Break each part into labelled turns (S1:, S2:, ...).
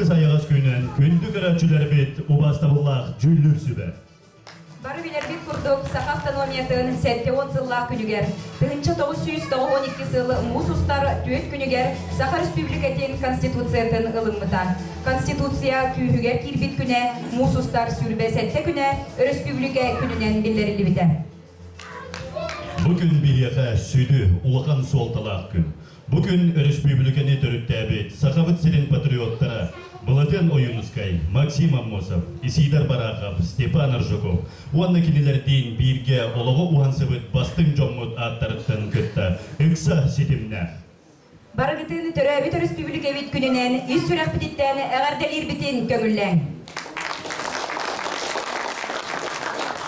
S1: Сақсы саяғас күнін күнді көрәтшілер бет обастабыллақ жүллір сүбі.
S2: Бары билер бит курдук Саха автономиятын 7-10 жыллах күнүгер. 1912 жылы мус устары түет күнүгер Саха Республикатын Конституциятын ылыммыта. Конституция күйүгер кирбит күнә мус устар сүрбе 7 күнә Республика күнүнен билдирилди бите.
S1: Бүгін бейеға сөйді ұлыған солталақ күн. Бүгін республиканы түріттәбет Сақавыт селен патриоттара Бұлатын Ойынускай, Максим Аммосов, Исидар Барақов, Степан Аржуков, онны келелерден бірге олығы уансыбыт бастың жоммыт аттарыттын күтті. Үкса сетімні.
S2: Барығытын түрәбет республика бит күнінен үз сүрәк бітеттәні әғарделер бітін көңіллән.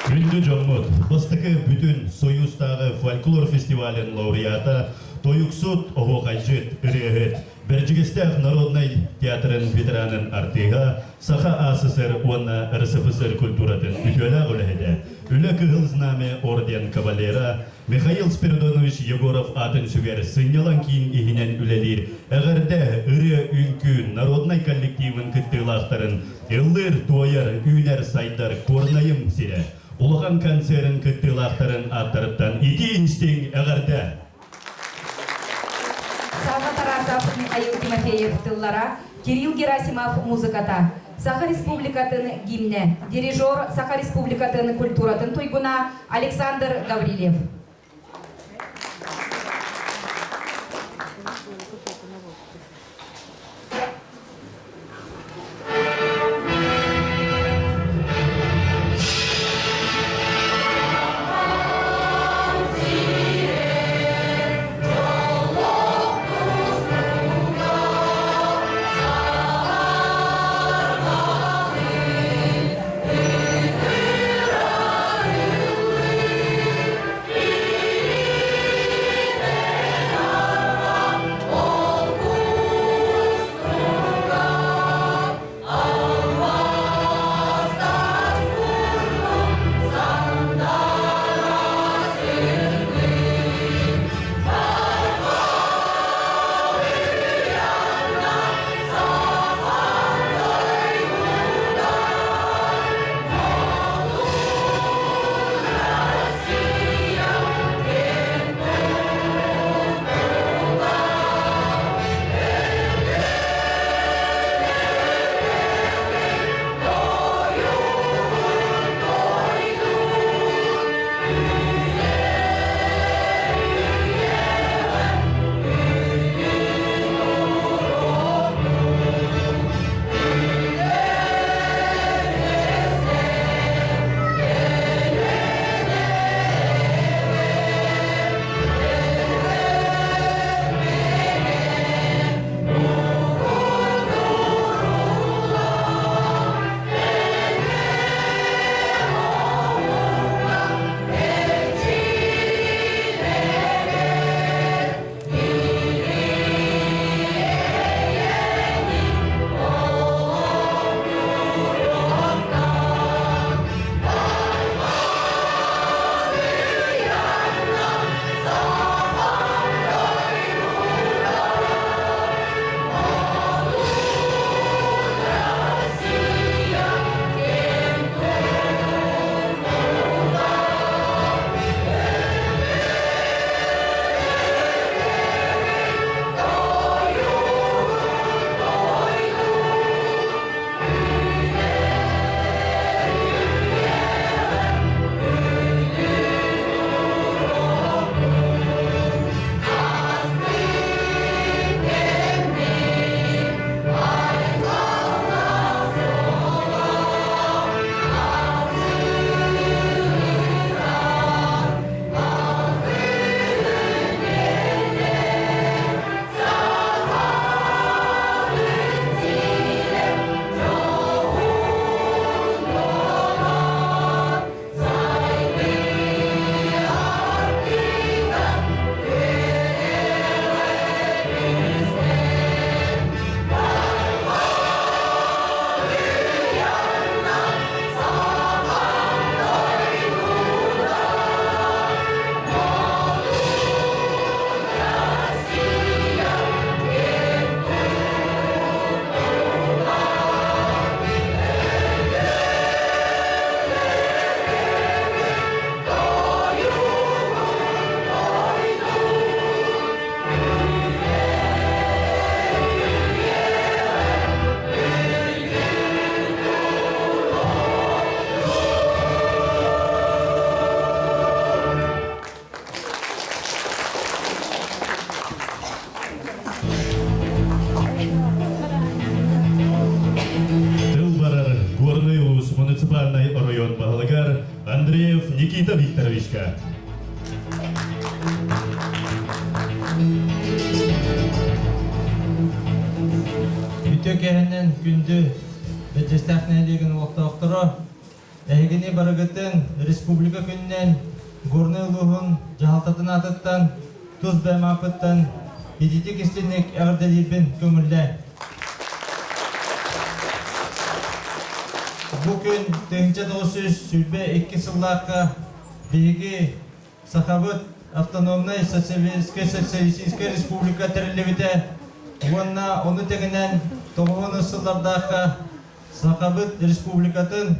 S1: Күнді жоммыт, бастықы бүтін Союзтағы фольклор фестивалін лауреата Тойуксут Оғайжет Үрегет, Берджигестях Народный театрын ветеранын артыға Саха АССР онна РСФСР культуратын үтөла ғылыхеде. Үлі кығыл знаме орден кавалера Михаил Спиридонович Егоров атын сүгер сынялан кейін ихинен үлелер. Әғірді үрі үнкі народный коллективын күттілақтарын Эллыр тойыр үйнер сайдар корнайым сире. Улыған концерін күттілақтарын аттырыптан ити инстинг әғірді.
S2: Саха Тарасов Михаил Тимофеев тыллара, Кирилл Герасимов музыката. Саха Республикатын гимне. Дирижер Саха Республикатын культуратын туйгуна Александр Гаврилев.
S3: Yeah.
S1: Никита Викторовичка.
S3: Ütөкеһенен күндү бетестәхнәлеген вақтақтыры, әйгіне барығыттен республика күннен горны ұлығын жағалтатын атыттан, тұз бәмапыттан, едеті кестенек әғірделербен көмілді. Бұл күн 1900 сүлбе 2 сыллаққа бейгі Сахабыт автономной социалистическая республика тәрілі Онна оны тегінен 90 сыллардағы Сахабыт республикатын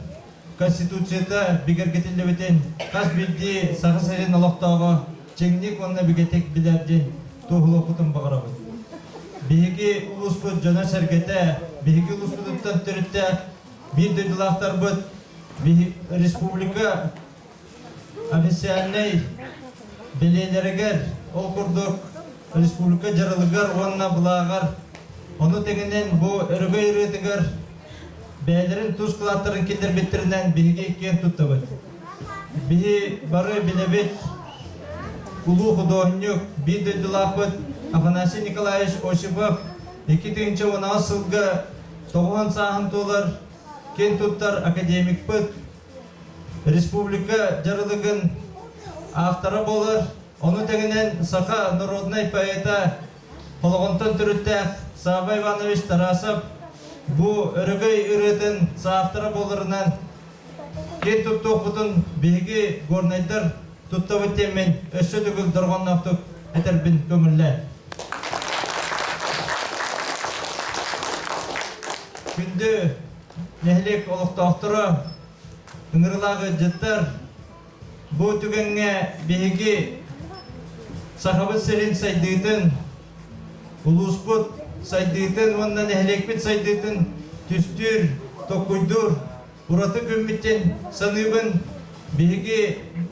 S3: конституцията бігергетілі бітен қас білді сағы сәрен алақтағы жеңнек онна бігетек білерден тоғыл оқытын бағырабын. Бейгі ұлыспыт жана сәргеті, бейгі ұлыспыттан түрітті bir döydülақтар бұд республика официальный белейлерігер ол күрдік республика жарылығар, онына бұлағар. Оны тегінен бұл үргі үйретігер бәлерін тұз қылаттырын келдер беттерінен бейге кен тұтты бұд. Бей бары білебет ұлу художник bir döydülақ бұд Афанасий Николаевич Осипов 2016 сылғы 90 сағын толар кен туттар академик бұд республика жарылығын автора болар. Оны тегінен Саха народный поэта Холғонтан түріттәк Саба Иванович Тарасов бұл үрігей үретін саавтара боларынан кен туттуқ бұтын бейгі горнайдар тұтта өттемен өссі дүгіл дұрған наптық әтәрбін көмілі. Күнді нәхлек олықтақтыры үңірлағы жыттар бұл түгенге бейгі Сахабыт сәрін сайдыйтын, ұлыспыт сайдыйтын, оннан нәхлекпет сайдыйтын, түстір, тоқуйдыр, ұраты көмметтен саныбын бейгі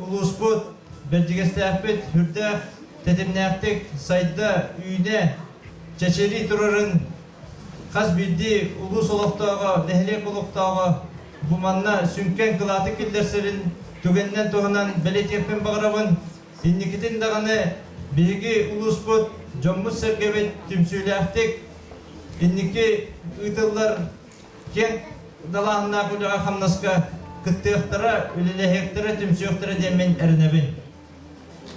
S3: ұлыспыт, бәлжігесті әппет, хүрдәқ, тәтімнәқтік сайда үйіне чәчері тұрарын қас білді ұлыс олықтауға, нәхлек олықтауға бұманна сүнкен қылаты келдерсерін түгеннен тоғынан бәлет еппен бағырабын, инникетін дағаны бейгі ұлыспыт, жоммыз сәргебет түмсүйлі әқтік, инники ұйтылар кен далағына күліға қамнасқа күттіқтіра, үлілі түмсүқтіра демен әрінебін.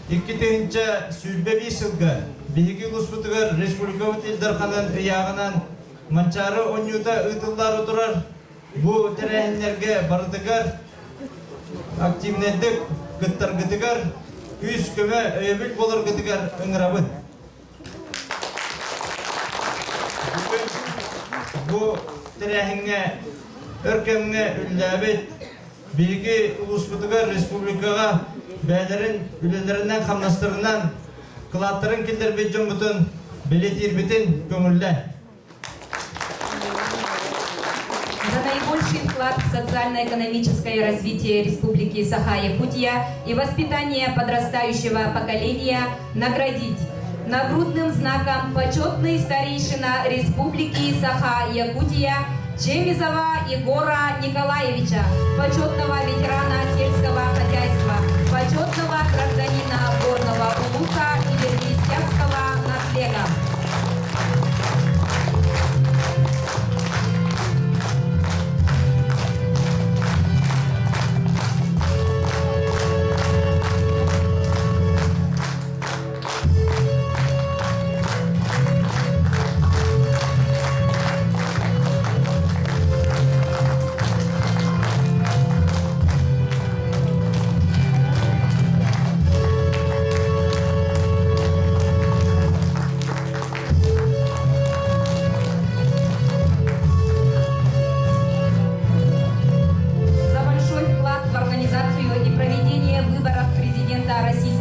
S3: 2-тігінші сүлбе 5 сылға бейгі ұлыспытығыр республика өтелдерханын ұяғынан манчары онюта ұйтылар ұтырар, бұл тәрәйінлерге бардығар, активнендік күттар күтігар, күз көмі өйбіл болыр күтігар ұңырабын. Бұл тәрәйінге өркемге үлләбет бейгі ұлыспытығар республикаға бәлерін үлелерінен қамнастырынан қылаттырын келдер бет жон бұтын білет ербетін көңілі.
S2: За наибольший вклад в социально-экономическое развитие Республики Саха-Якутия и воспитание подрастающего поколения наградить нагрудным знаком почетный старейшина Республики Саха-Якутия Чемизова Егора Николаевича, почетного ветерана сельского хозяйства, почетного гражданина горного улуса и вернистянского наслега.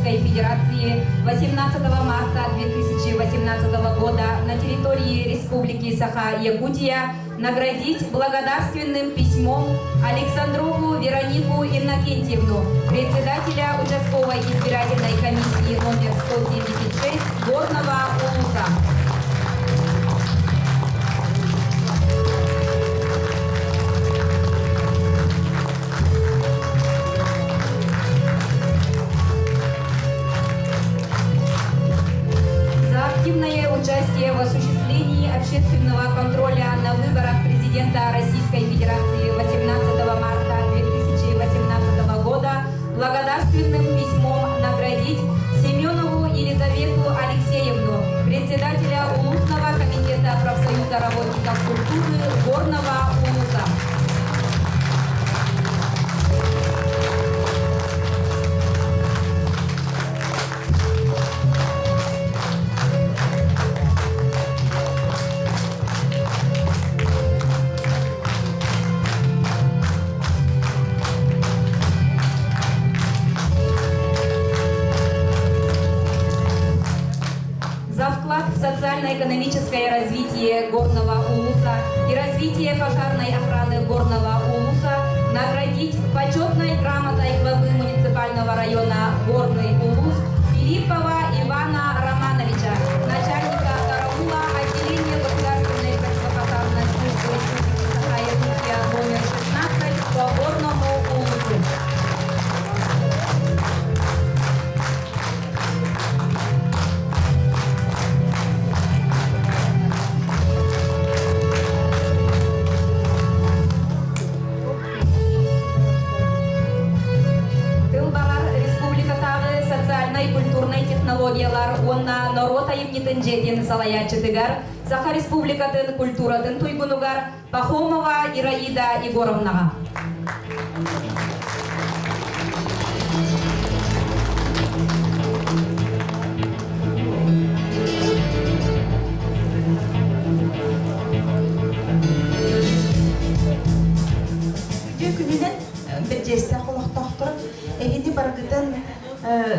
S2: Федерации 18 марта 2018 года на территории Республики Саха-Якутия наградить благодарственным письмом Александрову Веронику Иннокентьевну, председателя участковой избирательной комиссии номер 176 Горного улуса. активное участие в осуществлении общественного контроля на выборах президента Российской Федерации 18 марта 2018 года благодарственным письмом наградить Семенову Елизавету Алексеевну, председателя Улусного комитета профсоюза работников культуры Горного Улуса. За вклад в социально-экономическое развитие Горного Улуса и развитие пожарной охраны Горного Улуса наградить почетной грамотой главы муниципального района Горный Улус Филиппова Ивана Романовича, начальника караула отделения государственной противопожарной службы Сахария номер 16 по Горному Улусу. Культурный технологиялар онна народ айымнитын жетен салаячытыгар Саха Республикатын культуратын туйгунугар Пахомова Ираида Егоровнага.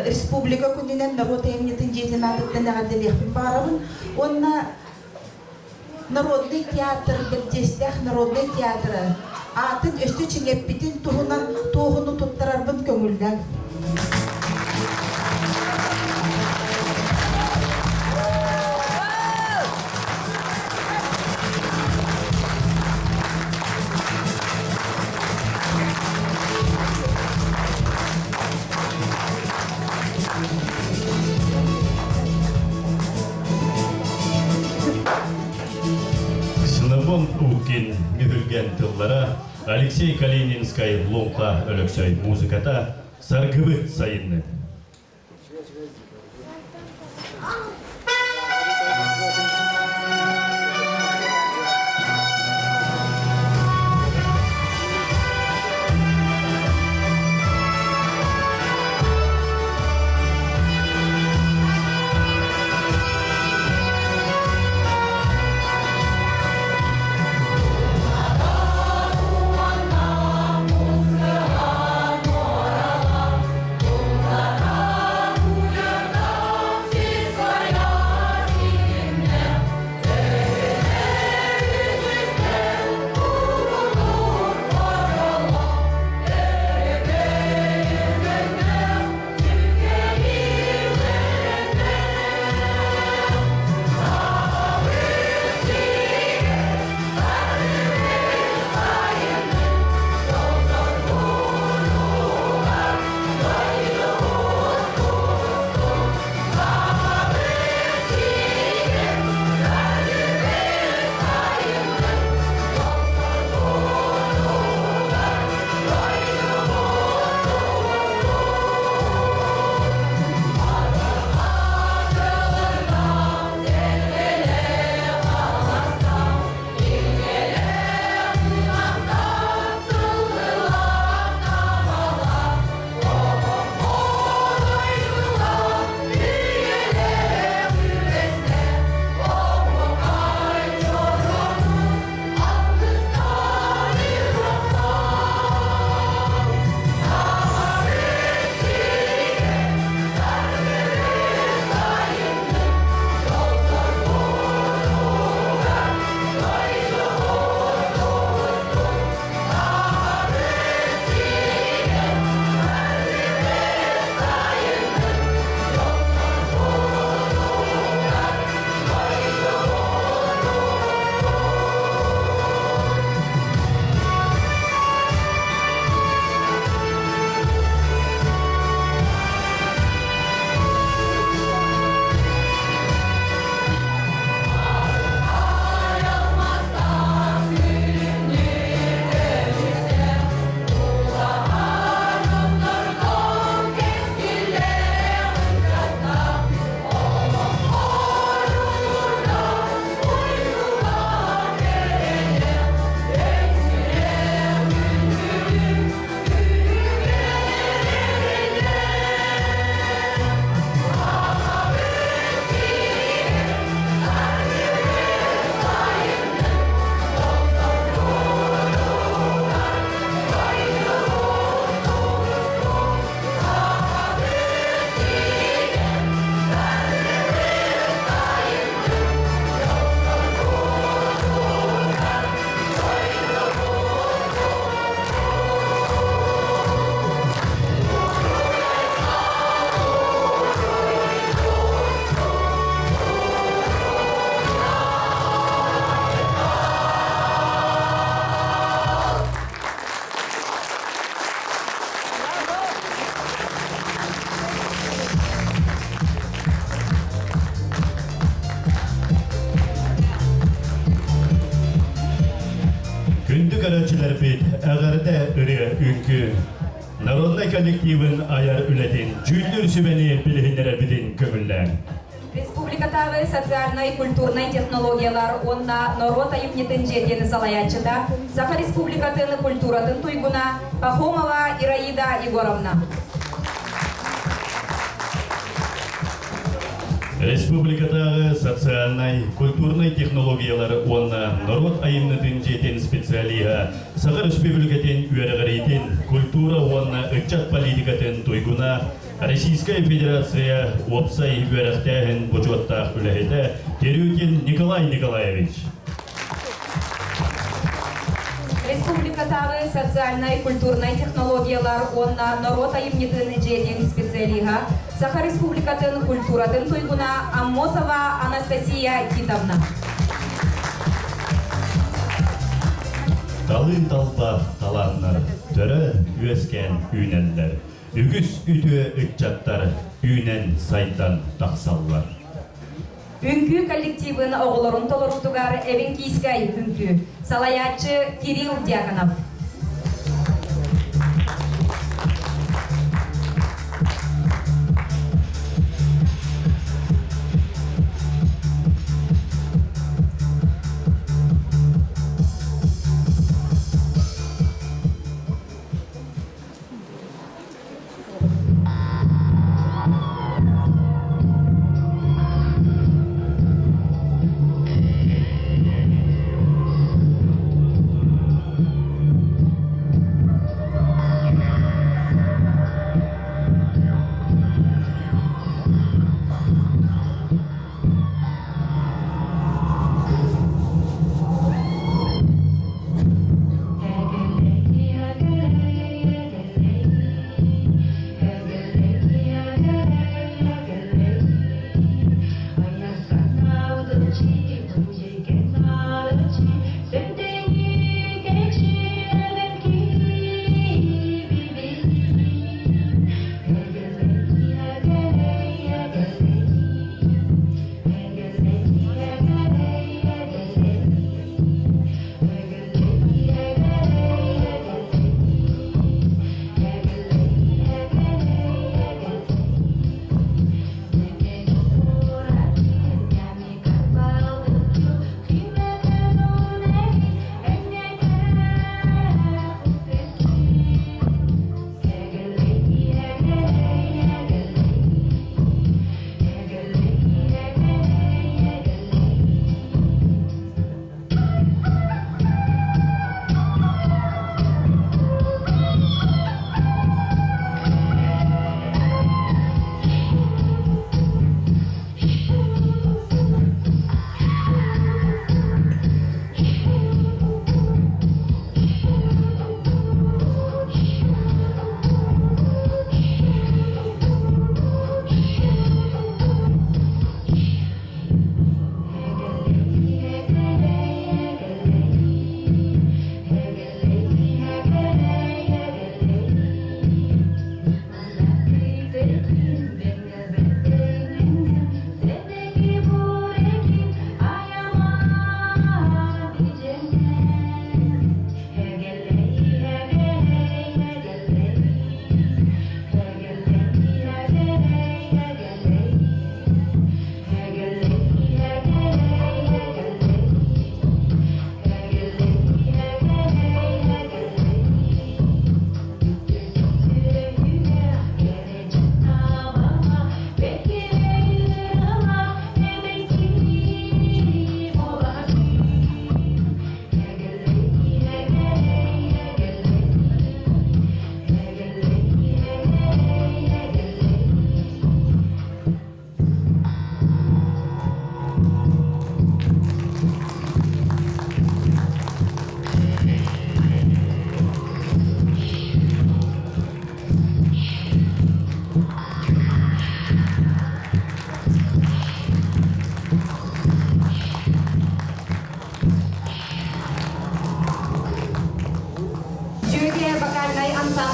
S4: Республика күнінен народ әймнетін жетен адыттан ағаделеқпен барабын. Онна народный театр білдестәқ народный театры атын өсті чеңеппетін туғыны тұттарарбын көңілден.
S1: Укин мүйілген тыллара Алексей Калининскай ломқа өліксөй музыката саргывыт сайынны.
S5: Muzika
S1: көрөчүлөр бит агарды ыры үңкү народный коллективин аяр үлетин жүлдүр сүбени билихинере бидин көңүллән.
S2: Республикатағы социальный культурный технологиялар онна народ айыпнетін жетені салаячыда Саха Республикатын культуратын туйгуна Пахомова Ираида Егоровна.
S1: Республикатағы социальный культурный технологиялар онна народ айыпнетін жетен специалига Саха Республикатын үйәргәрейтін культура онна ычат политикатын туйгуна Российская Федерация опсай үйәрәқтәхін бұчуаттақ үләхеті Терюкин Николай Николаевич.
S2: Республикатағы социальный культурный технологиялар онна народ айыпнетін жетен специалига Саха Республикатын культуратын туйгуна Аммосова Анастасия Титовна.
S1: Талын талба таланнар, төрі өскен үйненлер. Үгіс үті үтчаттар, үйнен сайдан тақсаллар.
S2: Үңкү коллективын оғылырын толырутугар Эвен Кийскай үңкү. Салаячы Кирилл Дьяконов.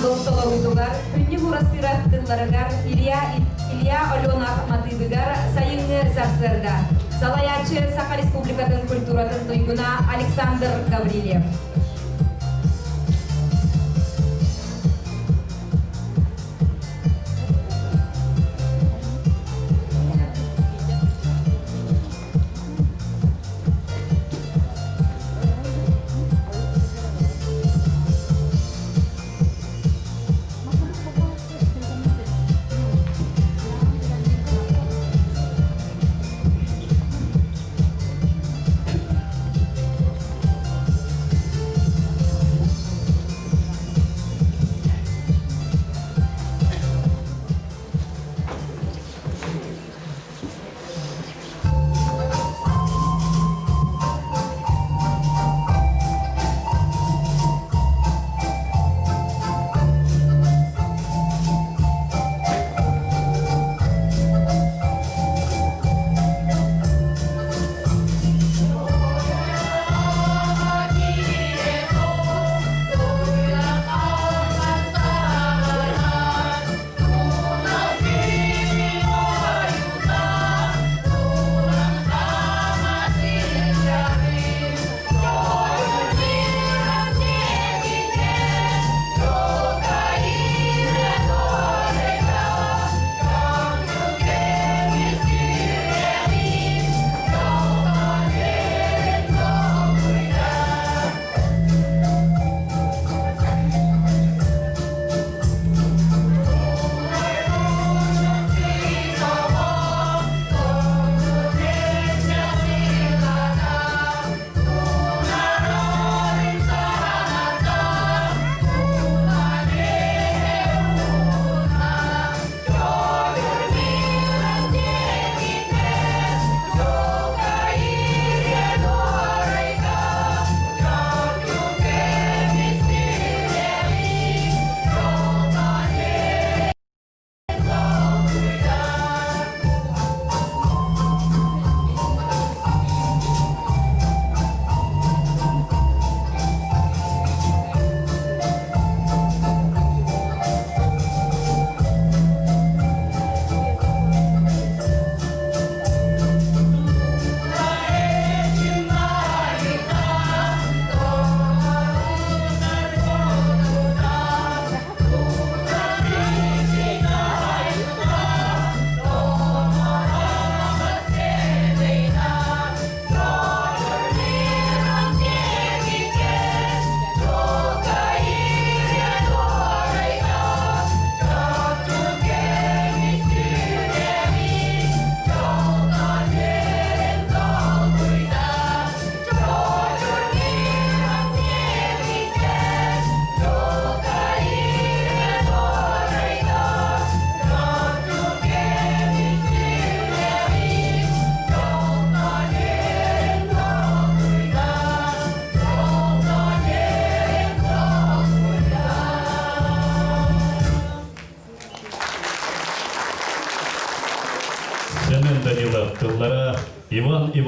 S2: Долтолорудугар, Күнни Бурасыра Тылларыгар, Илья Алена Матыбыгар, Сайыны Сарсырда, Салаячы Саха Республикатын культуратын туйгуна Александр Гаврилев.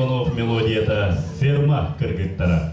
S1: Иванов мелодията «Ферма» кыргыттара.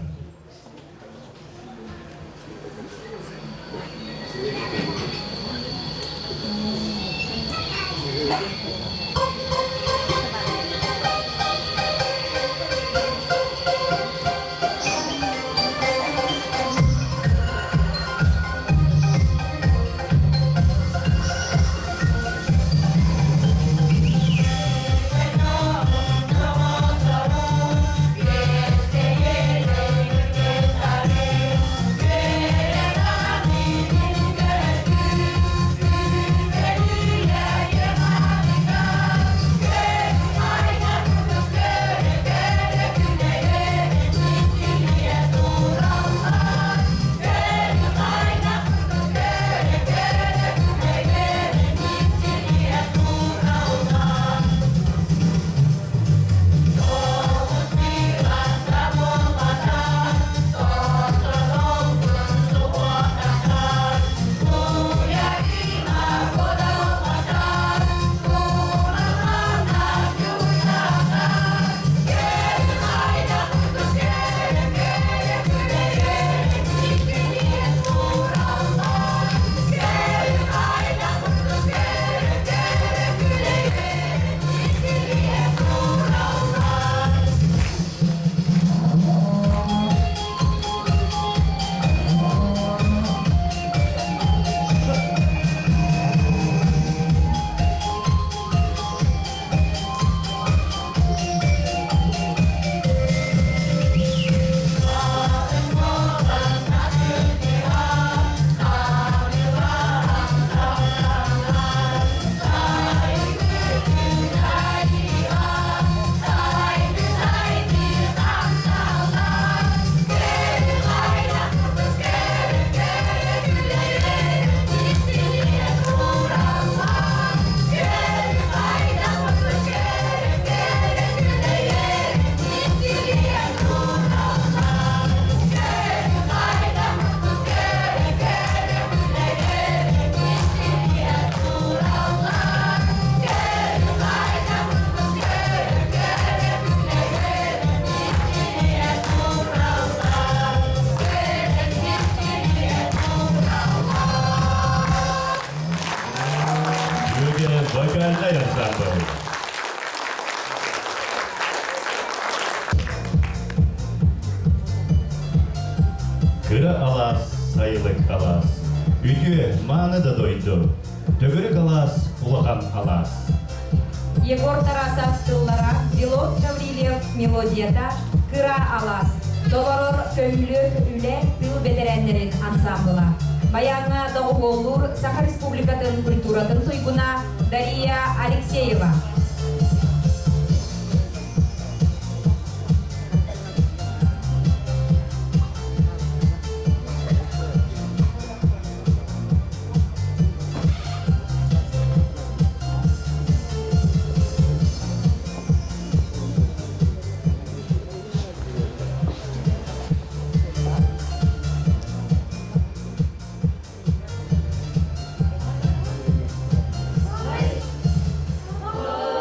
S1: Vokальный ансамбль. Кыра алас, сайылык алас. Үтү маны да дойду. Төгүрүк алас, улахан алас.
S2: Егор Тарасов тыллара, Белов Гаврилев мелодията «Кыра алас». Долорор көмлөк үле тыл бедереннерин ансамбыла. Баяна доголур Саха Республикатын культуратын туйгуна Дария Алексеева.
S5: Oh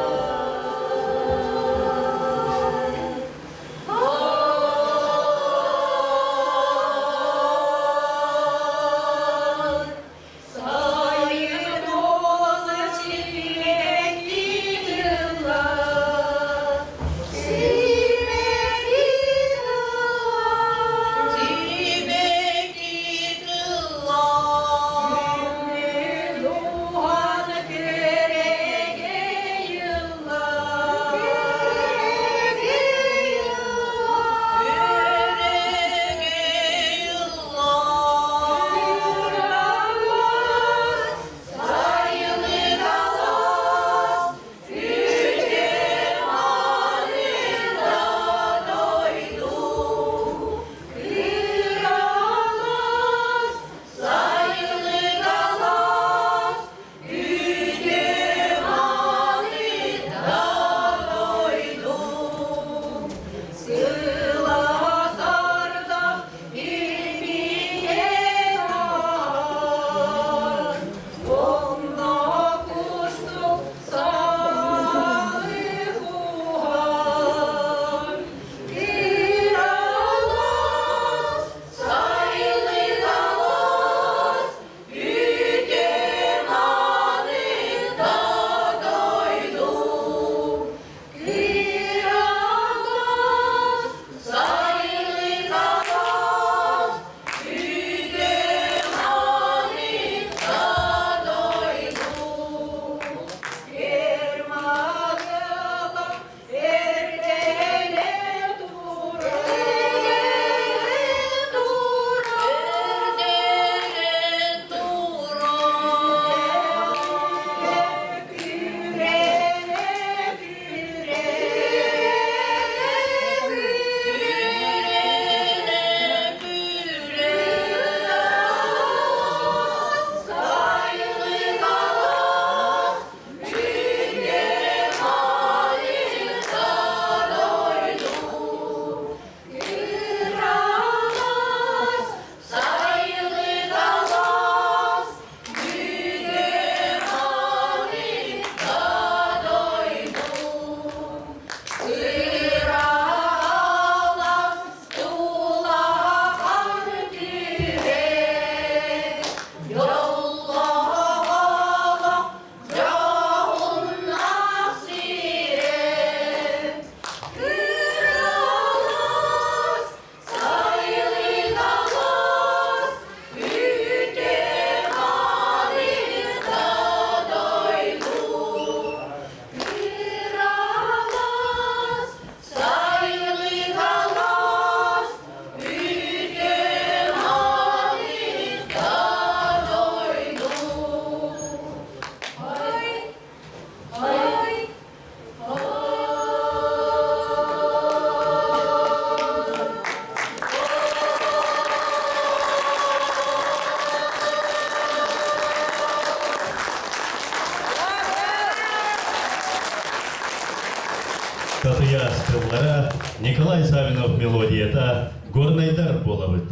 S1: Николай Савинов мелодията «Горнайдар болабыт».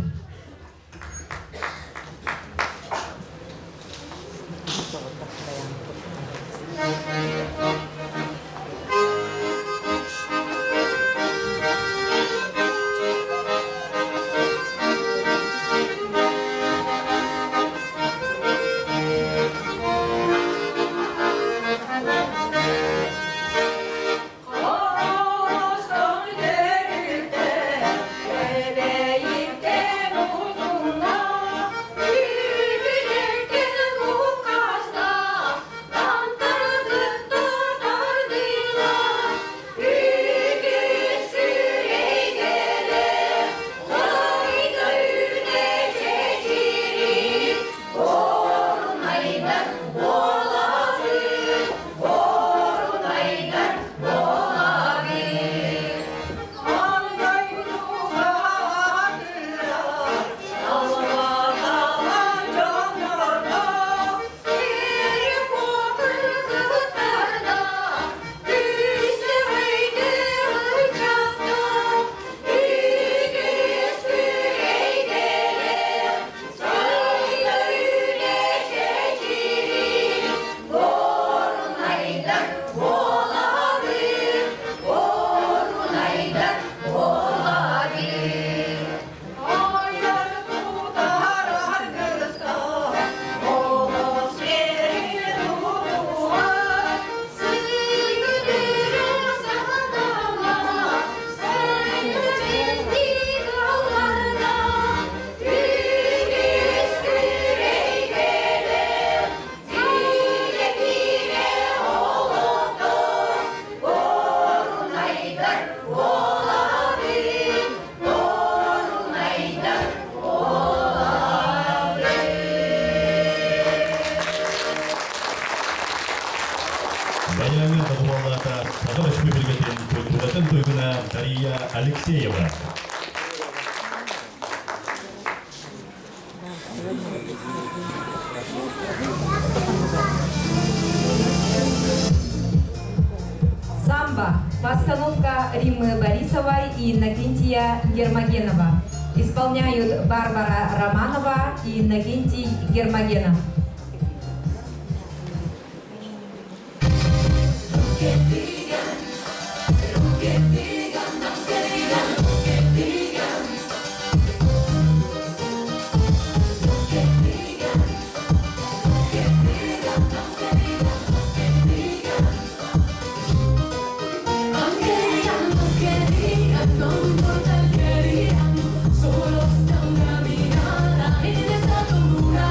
S1: Баяны Бадуалата Сахар Республикатын культуратын туйгуна Дария Алексеева.
S2: Самбо. Постановка Риммы Борисовой и Иннокентия Гермогенова. Исполняют Барбара Романова и Иннокентий Гермогенов.
S5: Solo sta una mirada en esta tortura.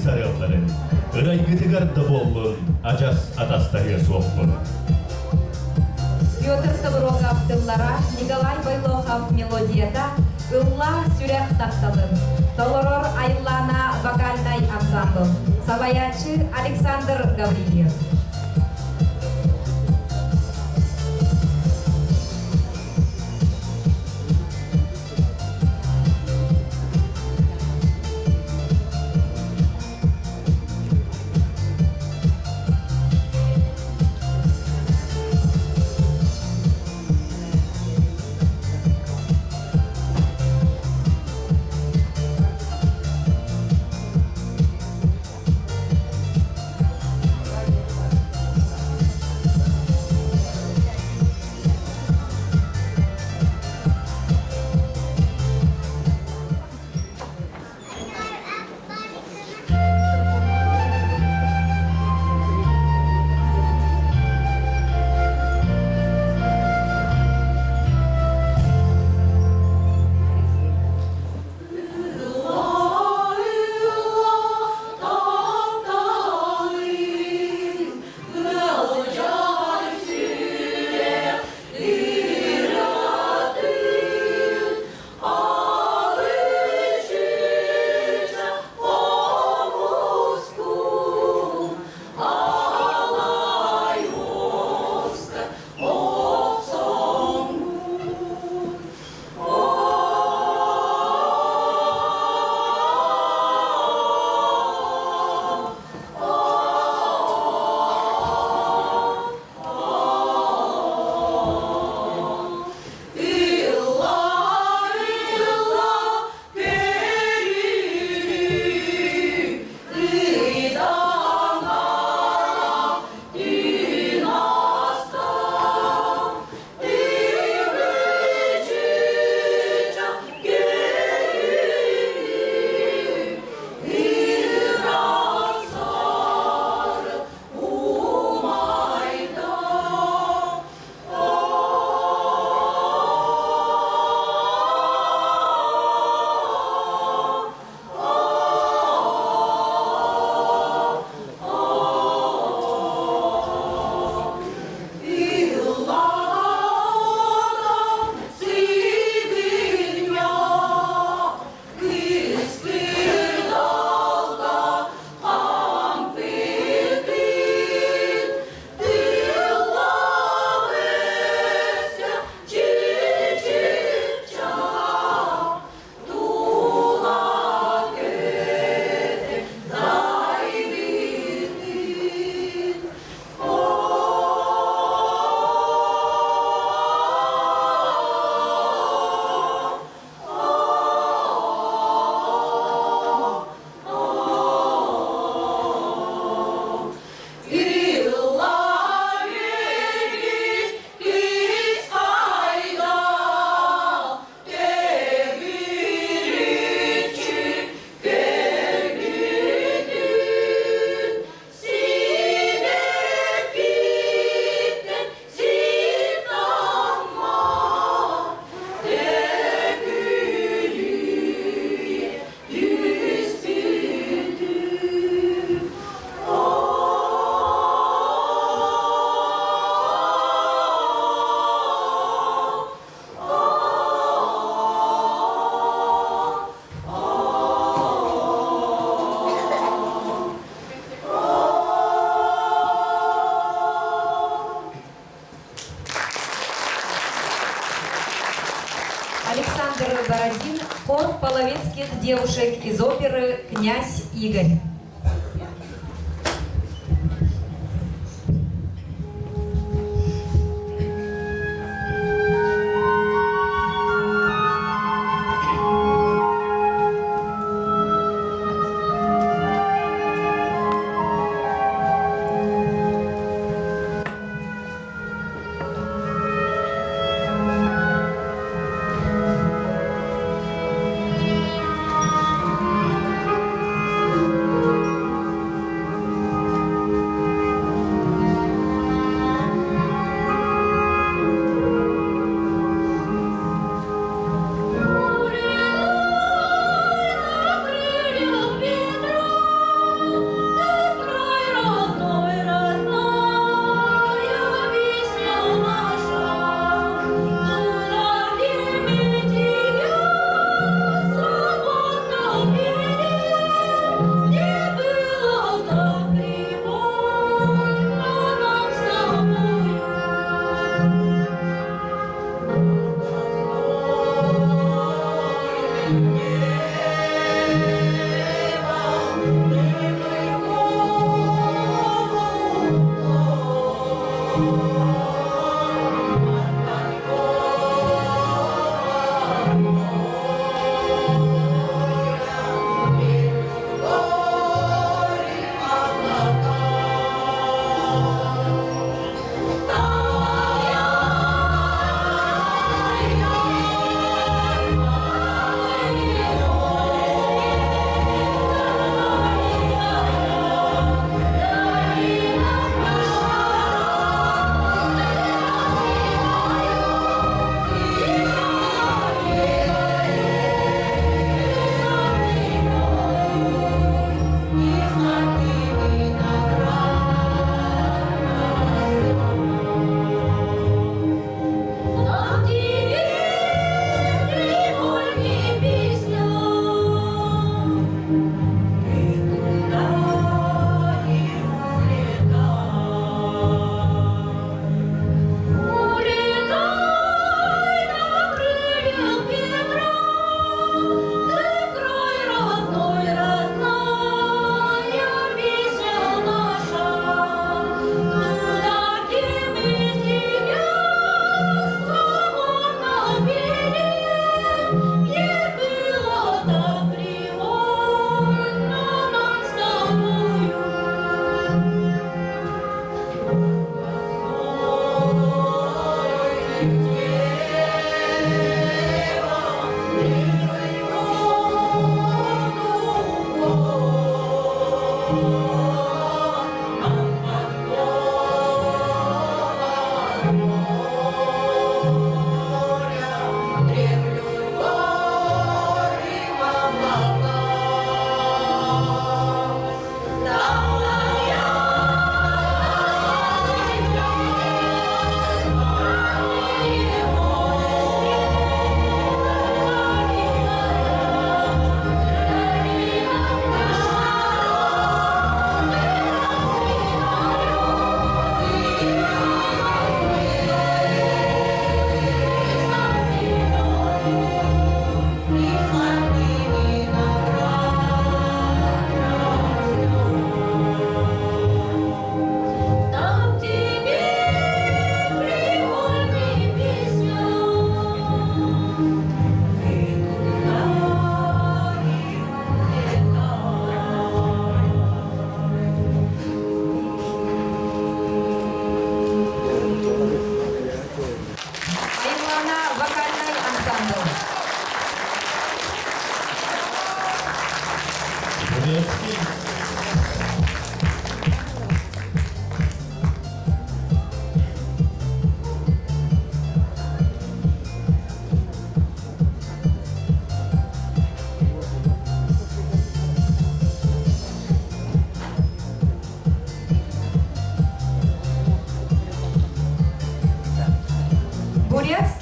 S1: sarıqların. Iray gıtıgar da bollun, acas atastahı soğukun.
S2: Петр Таврогов тыллара, Николай Байлохов мелодията, ылла сүрек такталын. Толорор Айлана вокальный ансамбль. Саваячы Александр Гаврилев. Александр Бородин, хор половецких девушек из оперы «Князь Игорь».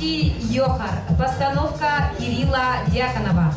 S2: Дикий Йохар. Постановка Кирилла Дьяконова.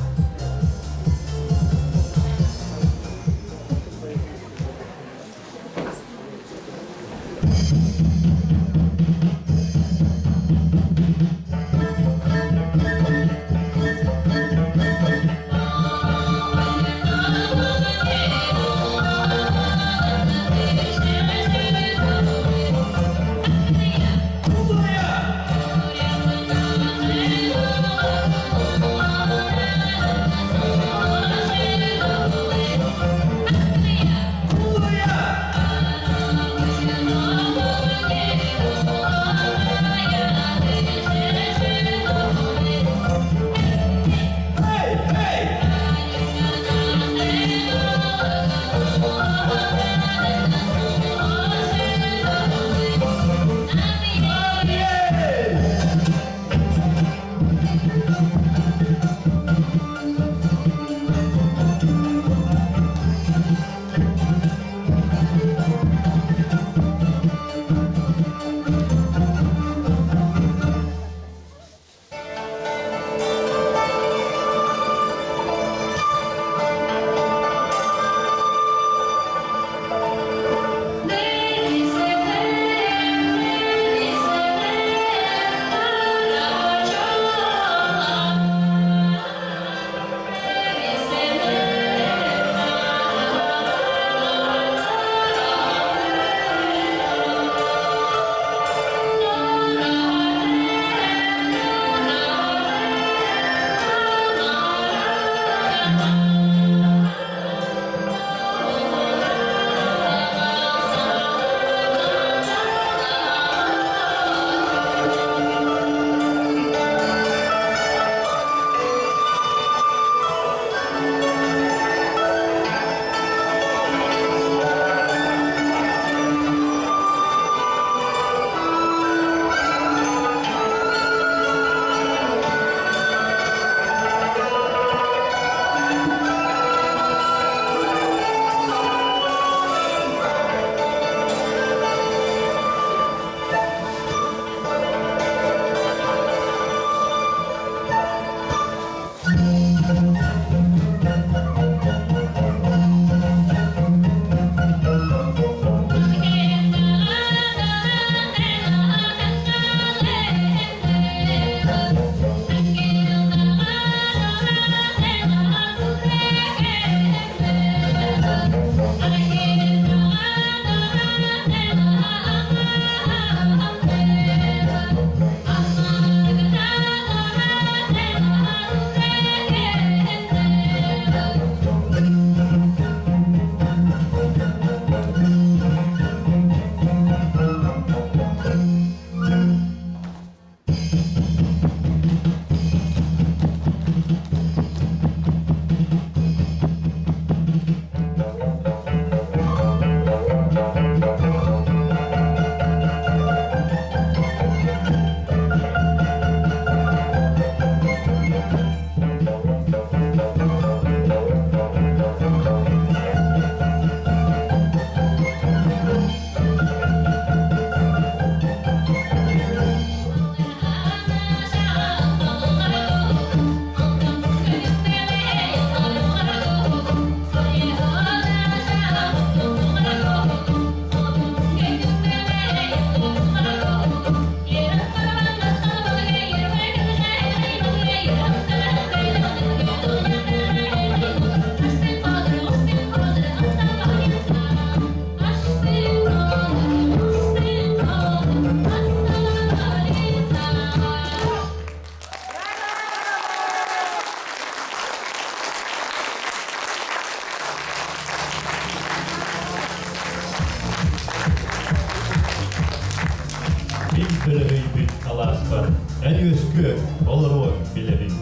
S1: Bildireyip alasbar, en üskü olarak biledim.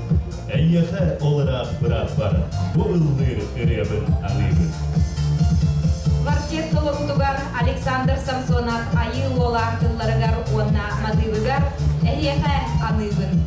S1: Eyyete olarak bırakbar, bu ıldır ırebin anıbın.
S2: Квартет Толоктугар Александр Самсонов айы олартыларыгар онна мадывыгар эхе аныбын.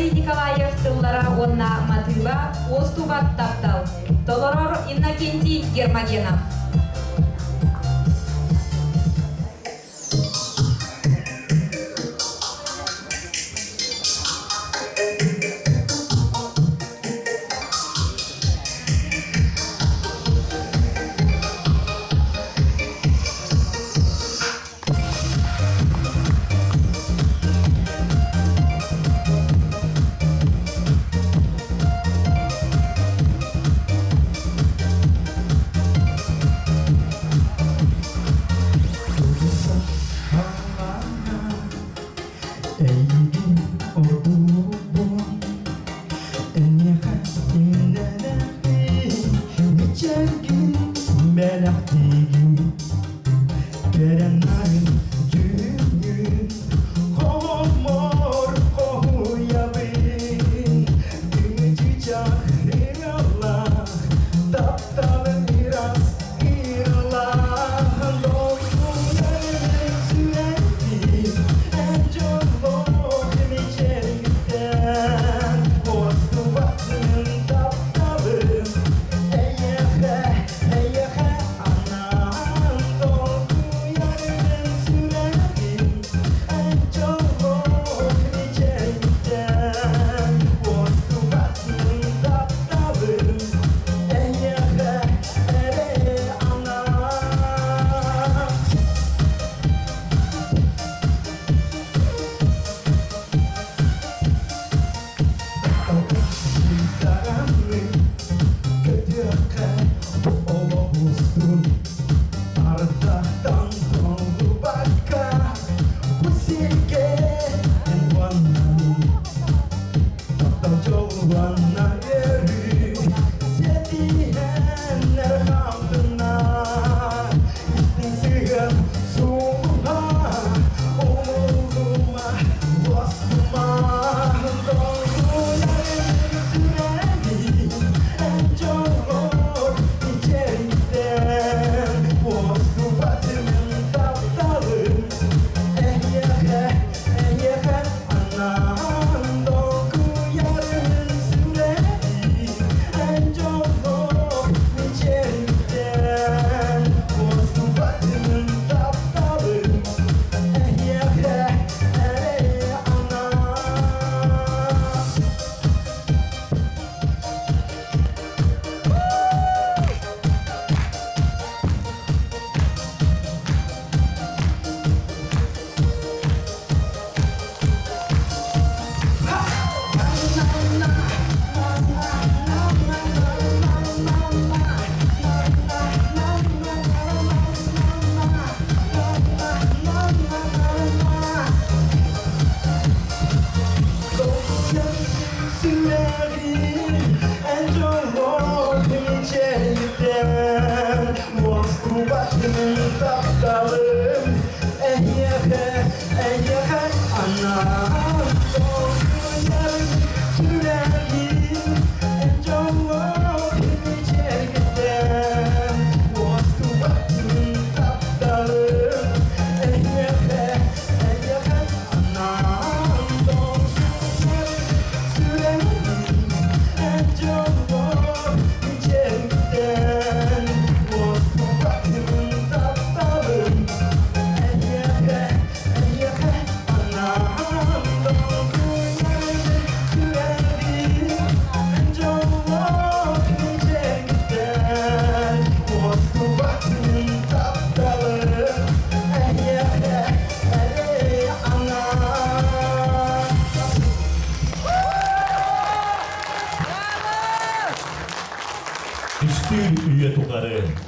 S2: Виталий Николаев тыллара онна Матыла, Остубат Таптал, Толорор Иннокентий Гермогенов.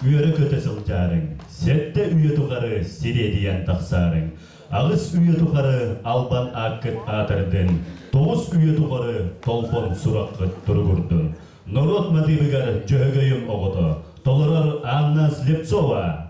S1: Üyere köte sılcarın, sette üye tukarı sire diyen taksarın. Ağız üye tukarı alban akıt atırdın, toğuz üye tukarı tolpon surakıt turgurdun. Norot matibigar jöhögöyüm oğudu, toloror Anna Slipsova.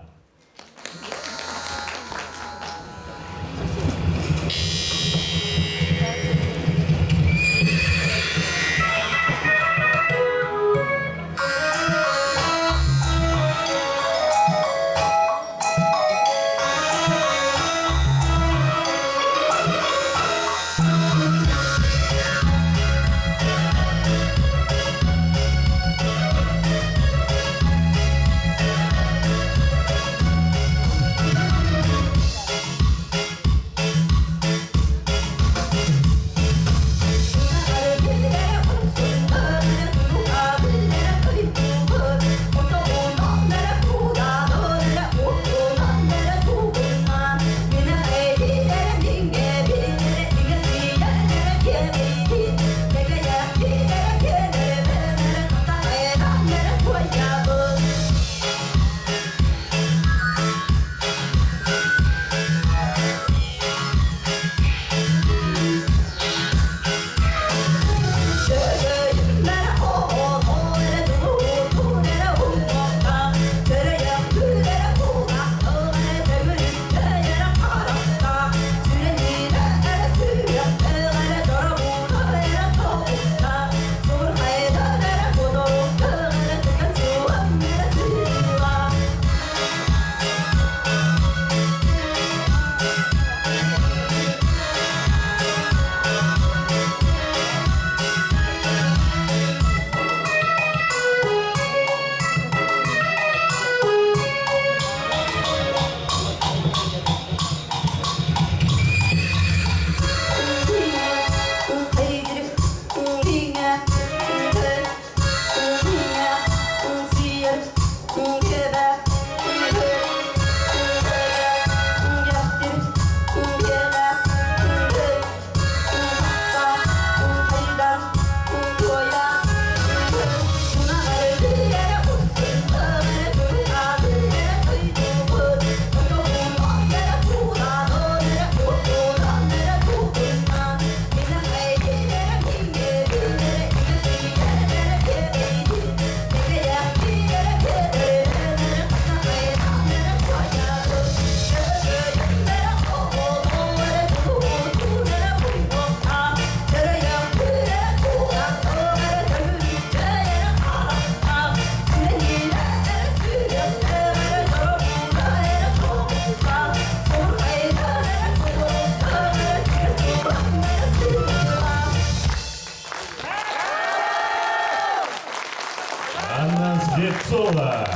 S1: Анна Светцова.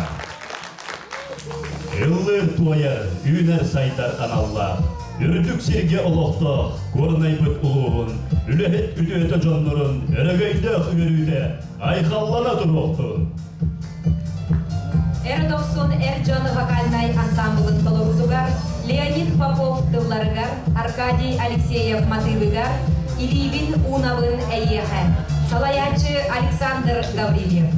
S1: Ыллы туяр, үйнер сайдар аналла. Үрдік серге олоқты, көрнайбыт ұлуғын, үләхет үтөті жоннырын, әрігейді үйерүйді, айқаллана тұруқтын.
S2: Эрдовсун Эрджон вокальный ансамблын толорудугар, Леонид Попов тылларыгар, Аркадий Алексеев матывыгар, Иливин Унавын әйеғі, Салаячы Александр Гаврилев.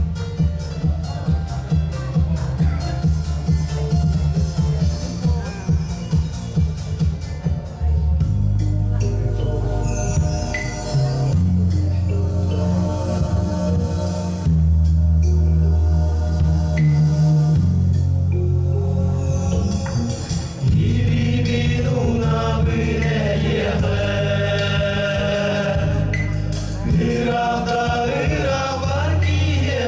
S3: Ира бар кие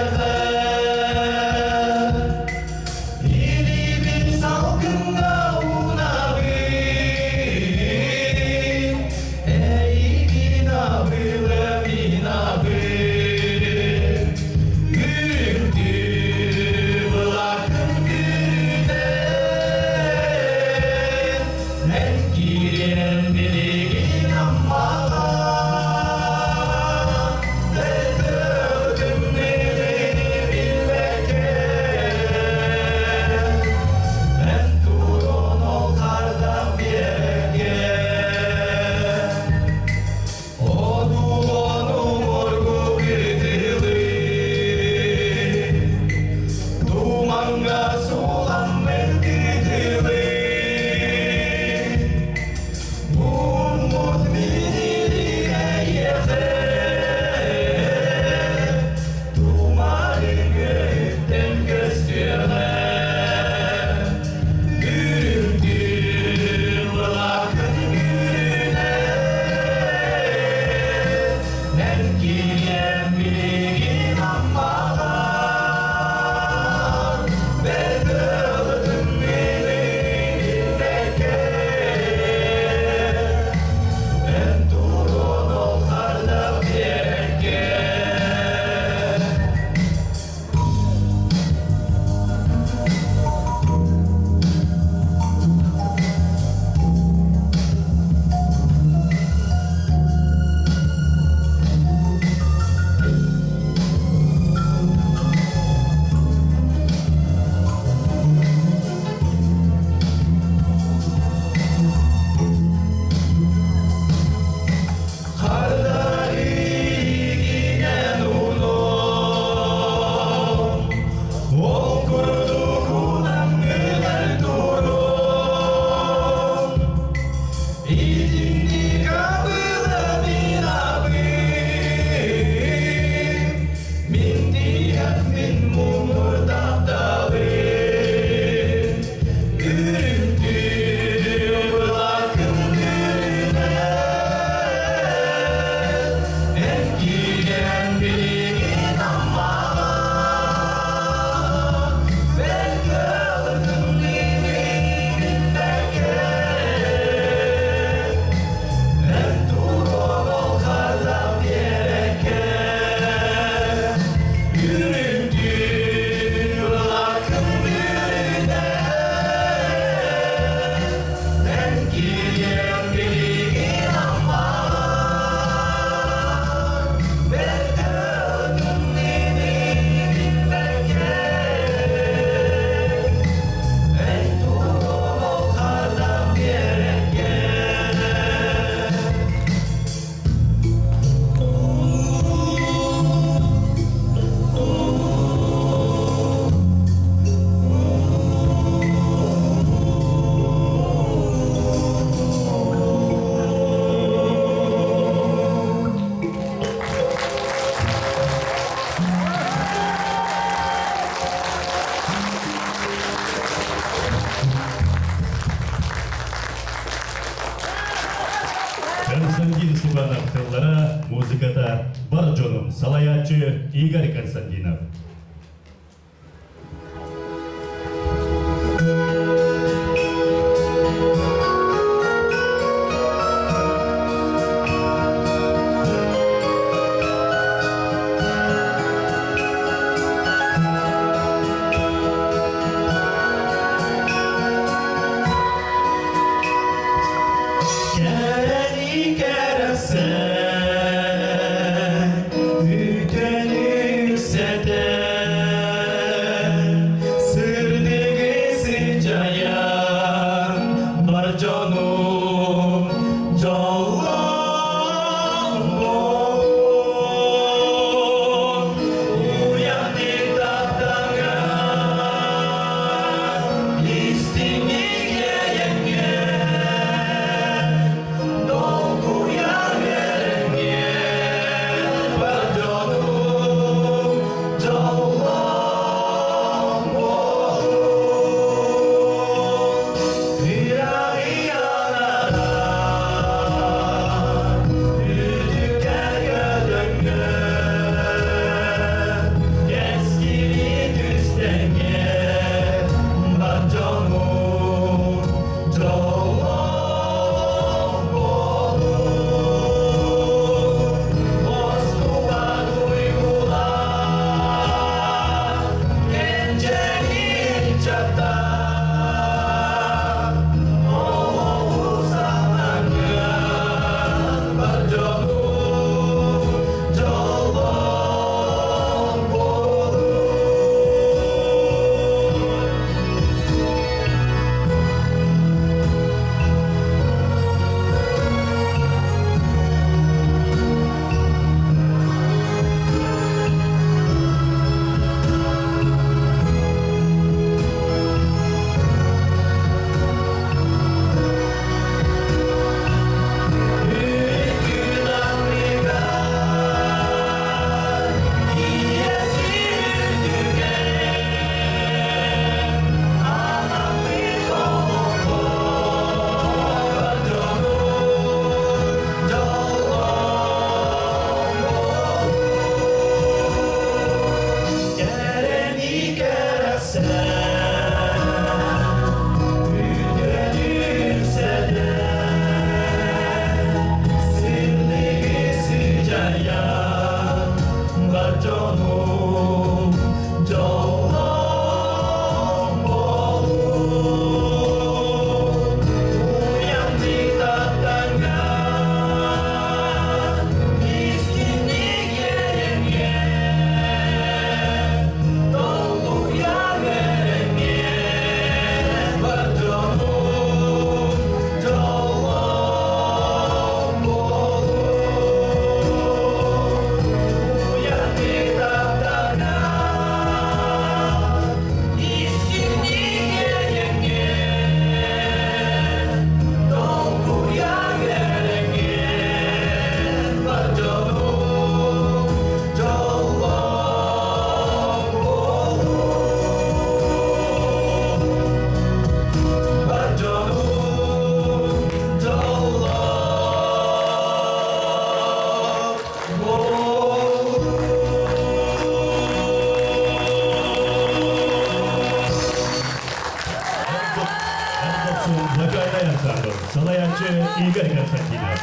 S1: Вокальный ансамбль Салаячы Игорь Константинов.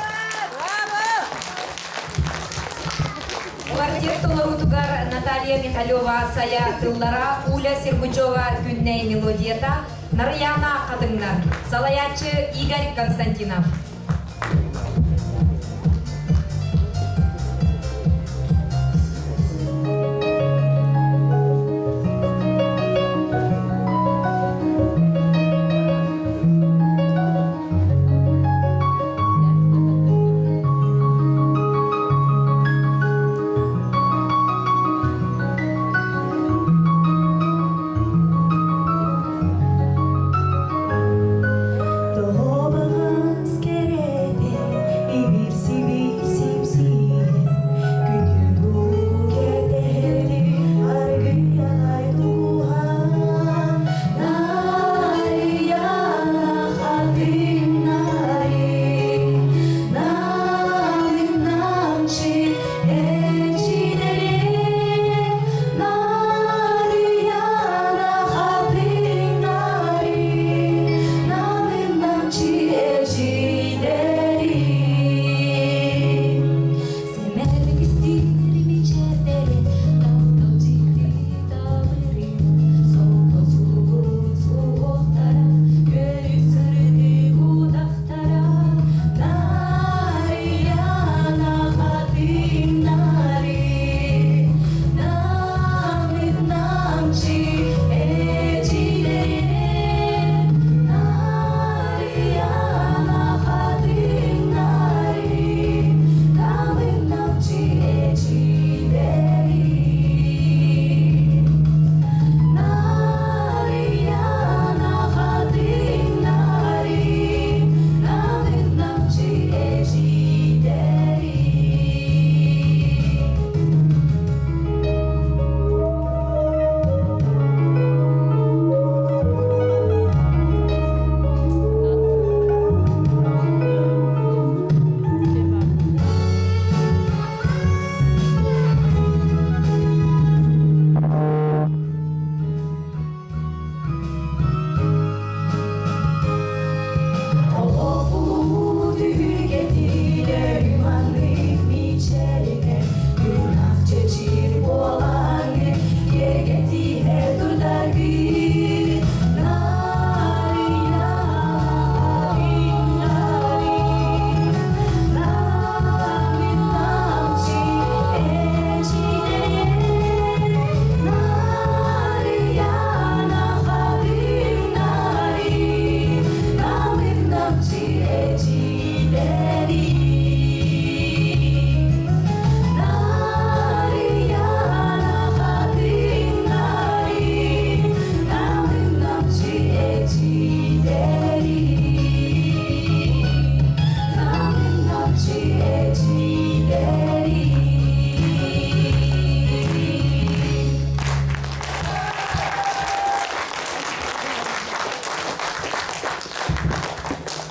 S2: Квартет Толорутугар Наталья Михалева Сая Тыллара Уля Сергучева Күнней мелодията Нарьяна Кадыңнар Салаячы Игорь Константинов.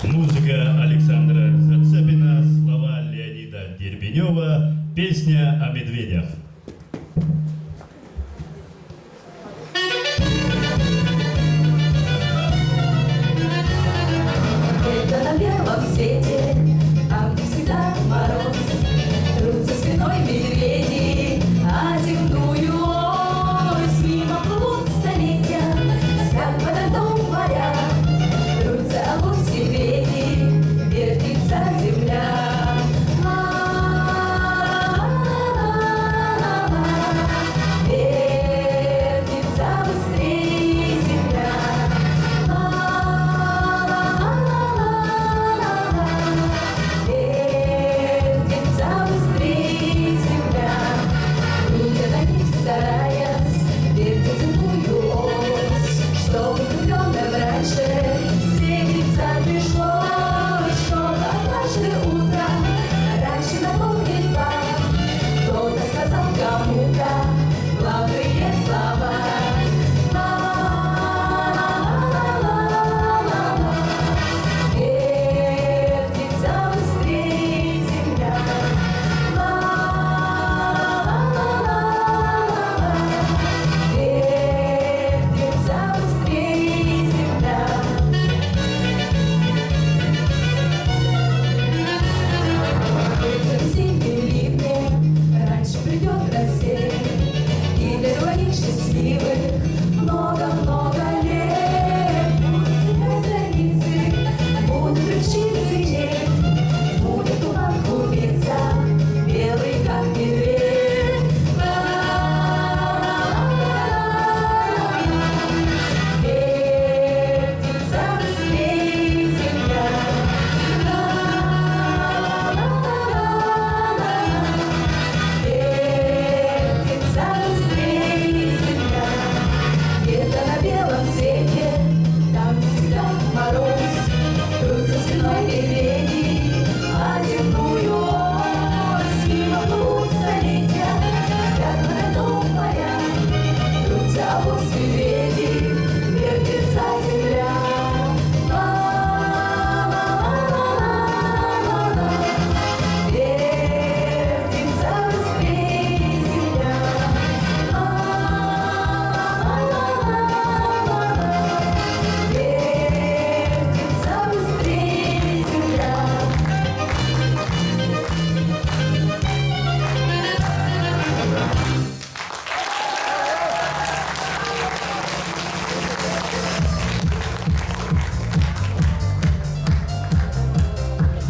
S1: Музыка Александра Зацепина, слова Леонида Дербенева, песня о медведях.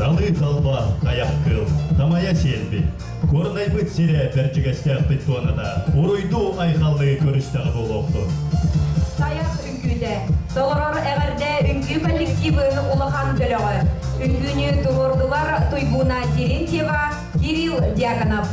S1: Далы талба таяк кыл, тамая селби. Корнай быт сире бәрчігестәк биттонада. Уруйду айхаллы көрістағы болуқты.
S2: Таяқ үңгүйде. Толорор әгәрдә үңгүй коллективын улахан бөлігі. Үңгүйні турордылар Туйбуна Терентьева, Кирилл Дьяконов.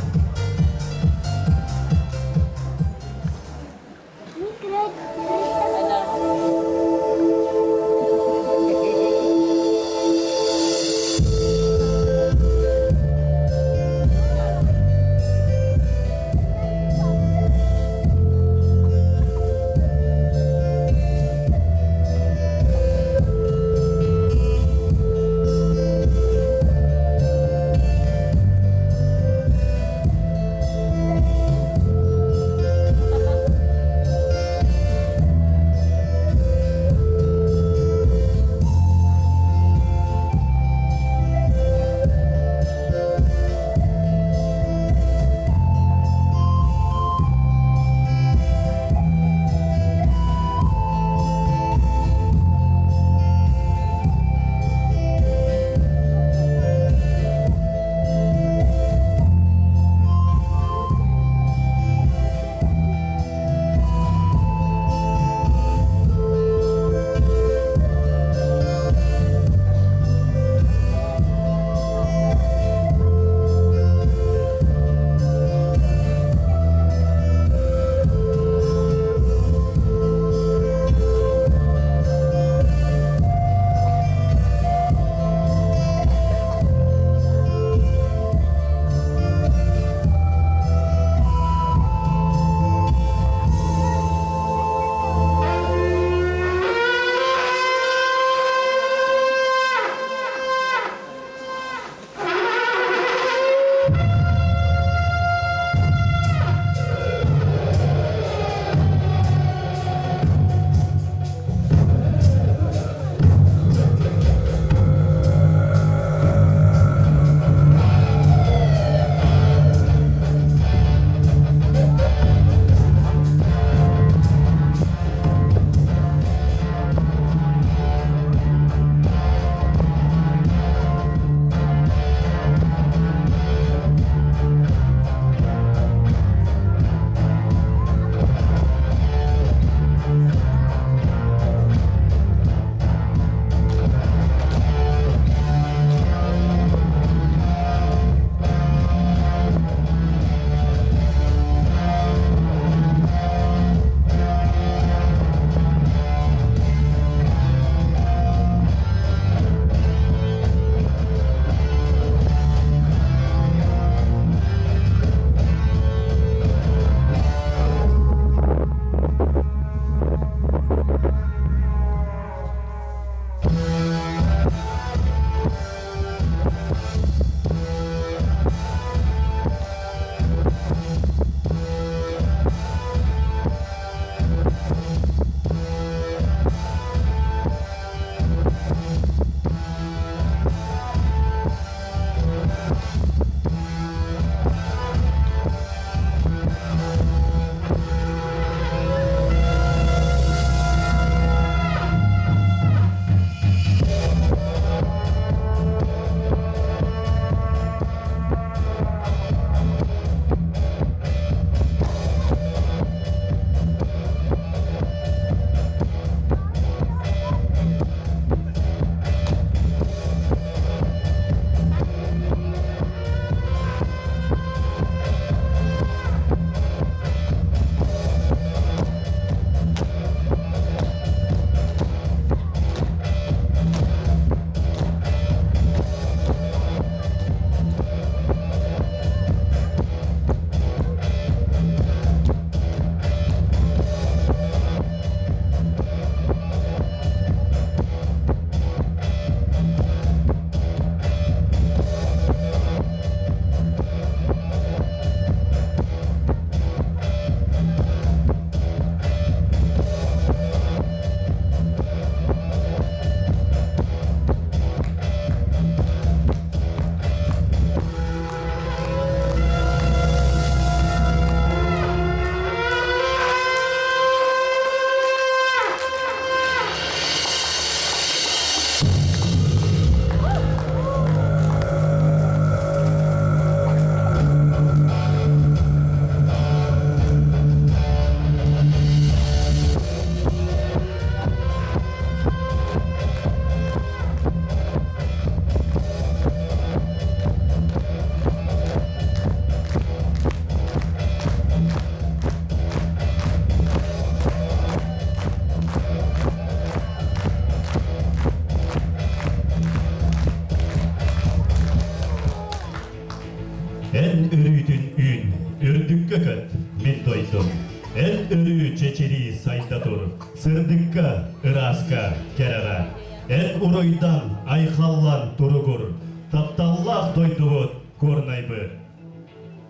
S1: бейги сайта тур. Сырдыкка, ыраска, керара. Эт уройдан айхаллан туругур. Тапталлах дойдуот корнайбы.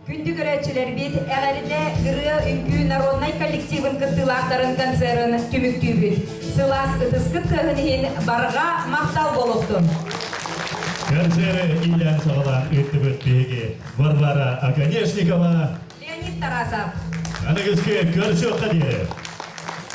S2: Күнді көрәтшілер бет әғәріне ғыры үңгі народнай коллективін кыттылақтарын концерн түміктүй бүт. Сылас ұтысқыт қығынығын барға мақтал болуқтын.
S1: Концеры Ильян Сағалан өттібіт бейге Варвара Аканешникова.
S2: Леонид Тарасов.
S1: Анығызге көрші қадері.